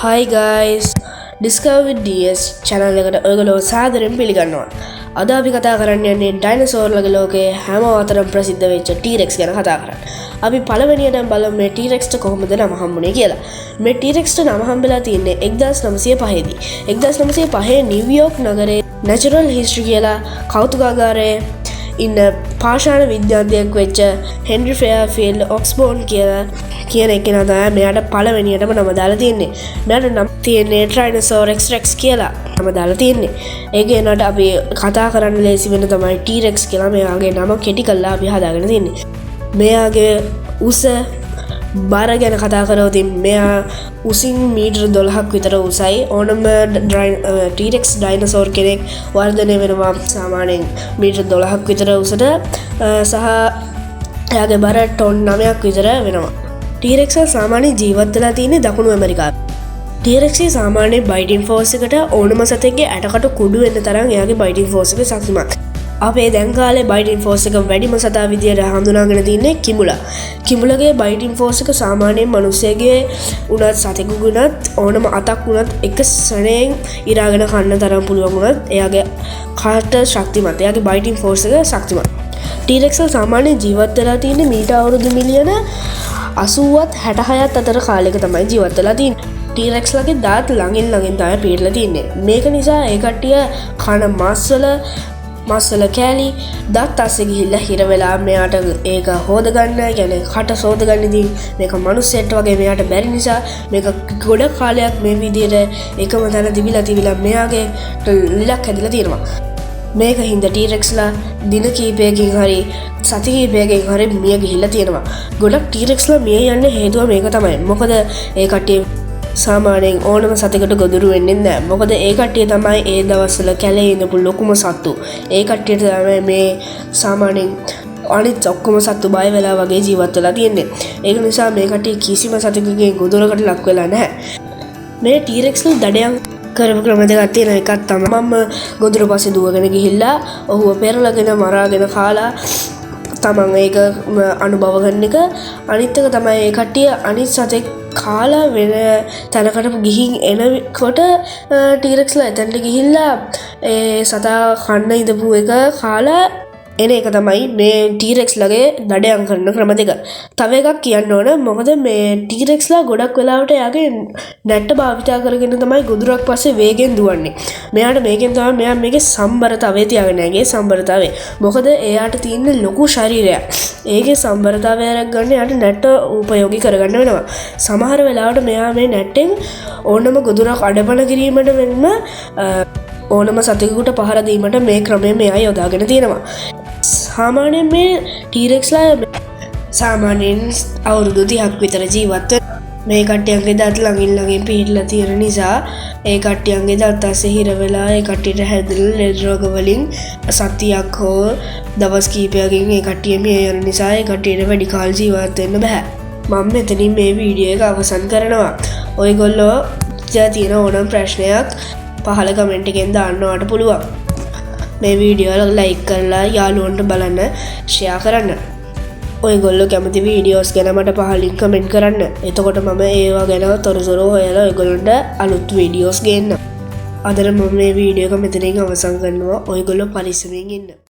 Hi guys, Discover with DS channel එකට ඔයගොල්ලෝ සාදරයෙන් පිළිගන්නවා. අද අපි කතා කරන්න යන්නේ ඩයිනෝසෝර්ලගේ ලෝකයේ හැම අතරම ප්‍රසිද්ධ වෙච්ච T-Rex ගැන කතා කරන්න. අපි පළවෙනියටම බලමු මේ T-Rex ට කොහොමද නම හම්බුනේ කියලා. මේ T-Rex ට නම හම්බෙලා තියෙන්නේ 1905 දී. 1905 නිව්යෝර්ක් නගරයේ Natural History කියලා කෞතුකාගාරයේ ඉන්න පාෂාණ විද්‍යාඥයෙක් වෙච්ච හෙන්රි ෆෙයාර්ෆීල්ඩ් ඔක්ස්බෝර්න් කියන එකෙනා තමයි මෙයාට පළවෙනියටම නම දාලා තියෙන්නේ. මෙයාට නම තියෙන්නේ Tyrannosaurus Rex කියලා නම දාලා තියෙන්නේ. ඒකේ නට අපි කතා කරන්න ලේසි වෙන තමයි T-Rex කියලා මෙයාගේ නම කෙටි කරලා අපි හදාගෙන තියෙන්නේ. මෙයාගේ උස බර ගැන කතා කරොත් මෙයා උසින් මීටර් 12ක් විතර උසයි. ඕනම T-Rex ඩයිනෝසෝර් කෙනෙක් වර්ධනය වෙනවා සාමාන්‍යයෙන් මීටර් 12ක් විතර උසට සහ එයාගේ බර ටොන් 9ක් විතර වෙනවා. T-Rex සාමාන්‍ය ජීවත් වෙලා තියෙන්නේ දකුණු ඇමරිකාවේ. T-Rex සාමාන්‍ය බයිටින් ෆෝස් එකට ඕනම සතෙක්ගේ ඇටකට කුඩු වෙන්න තරම් එයාගේ බයිටින් ෆෝස් එක ශක්තිමත්. අපේ දැන් කාලේ බයිටින් ෆෝස් එක වැඩිම සතා විදියට හඳුනාගෙන තින්නේ කිඹුලා. කිඹුලගේ බයිටින් ෆෝස් එක සාමාන්‍යයෙන් මිනිස්සෙගේ උනත් සතෙකුගුණත් ඕනම අතක් උනත් එක සැරේන් ඉරාගෙන කන්න තරම් පුළුවන් උනත් එයාගේ කාට ශක්තිමත්. එයාගේ බයිටින් ෆෝස් එක ශක්තිමත්. T-Rex සාමාන්‍ය ජීවත් වෙලා තියෙන්නේ මීට අවුරුදු මිලියන 80ත් 66ත් අතර කාලයක තමයි ජීවත් වෙලා තියෙන්නේ. T-Rex ලගේ දාත් ළඟින් තමයි පිරලා තියෙන්නේ. මේක නිසා ඒ කට්ටිය කන මස්සල කෑලි දත් අස්සේ ගිහිල්ලා හිර වෙලා මෙයාට ඒක හොදගන්න කියන්නේ කට සෝදගන්නදී මේක මනුස්සයෙක්ට වගේ මෙයාට බැරි නිසා මේක ගොඩ කාලයක් මේ විදිහට එකම තැන තිබිලා මෙයාගේ ලිලක් හැදිලා තියෙනවා. මේක හින්දා T-Rexලා දින කීපයකින් හරි සති කීපයකින් හරි මිය ගිහිල්ලා තියෙනවා. ගොඩක් T-Rexලා මිය යන්න හේතුව මේක තමයි. මොකද ඒ කට්ටිය සාමාන්‍යයෙන් ඕනම සතෙකුට ගොදුරු වෙන්නේ නැහැ. මොකද ඒ කට්ටිය තමයි ඒ දවස්වල කැලේ ඉඳපු ලොකුම සත්තු. ඒ කට්ටියට තමයි මේ සාමාන්‍යයෙන් අනිත් ඔක්කොම සත්තු බය වෙලා වගේ ජීවත් වෙලා තියෙන්නේ. ඒක නිසා මේ කට්ටිය කිසිම සතෙකුගේ ගොදුරකට ලක් වෙලා නැහැ. මේ T-Rexලා දඩයන් කරපු ක්‍රම දෙකක් තියෙනවා. එකක් තමයි මම ගොදුර පස්සේ දුවගෙන ගිහිල්ලා ඔහුව පෙරලගෙන මරාගෙන කාලා තමන් ඒක අනුභව කරන එක. අනිත් එක තමයි ඒ කට්ටිය අනිත් සතෙක් කාලා වෙන තැනකට ගිහින් එනකොට T-Rexලා එතනට ගිහිල්ලා ඒ සතා කන්න ඉඳපු එක කාලා එන එක තමයි මේ T-Rexලගේ දඩයන් කරන ක්‍රම දෙක. තව එකක් කියන්න ඕන. මොකද මේ T-Rexලා ගොඩක් වෙලාවට එයාගේ නැට්ට භාවිතා කරගෙන තමයි ගොදුරක් පස්සේ වේගෙන් දුවන්නේ. මෙයාට මේකෙන් තමයි මෙයා මේකේ සම්බරතාවය තියාගෙන යන්නේ. සම්බරතාවය. මොකද එයාට තියෙන ලොකු ශරීරයක්. ඒකේ සම්බරතාවය අරගෙන එයාට නැට්ට උපයෝගී කරගන්න වෙනවා. සමහර වෙලාවට මෙයා මේ නැට්ටෙන් ඕනම ගොදුරක් අඩපණ කිරීමට වෙන්න ඕනම සතෙකුට පහර දීමට මේ ක්‍රමය මෙයා යොදාගෙන තියෙනවා. සාමාන්‍යයෙන් මේ T-Rexලා සාමාන්‍යයෙන් අවුරුදු 30ක් විතර ජීවත් වෙන. මේ කට්ටියන්ගේ දත් ළඟින් පිහිටලා තියෙන නිසා ඒ කට්ටියන්ගේ දත් අස්සේ හිර වෙලා ඒ කට්ටියට හැදෙන ලෙඩ රෝග වලින් සතියක් හෝ දවස් කීපයකින් ඒ කට්ටිය මිය යන නිසා ඒ කට්ටියට වැඩි කාල ජීවත් වෙන්න බෑ. මම මෙතනින් මේ වීඩියෝ එක අවසන් කරනවා. ඔයගොල්ලෝ තියෙන ඕනම ප්‍රශ්නයක් පහල කමෙන්ට් එකෙන් දාන්නවට පුළුවන්. මේ වීඩියෝ එක ලයික් කරලා යාළුවන්ට බලන්න ෂෙයා කරන්න. ඔයගොල්ලෝ කැමති වීඩියෝස් ගැන මට පහලින් කමෙන්ට් කරන්න. එතකොට මම ඒවා ගැන තොරතුරු හොයලා ඔයගොල්ලන්ට අලුත් වීඩියෝස් ගේන්නම්. අදට මම මේ වීඩියෝ එක මෙතනින් අවසන් කරනවා. ඔයගොල්ලෝ පරිස්සමෙන් ඉන්න.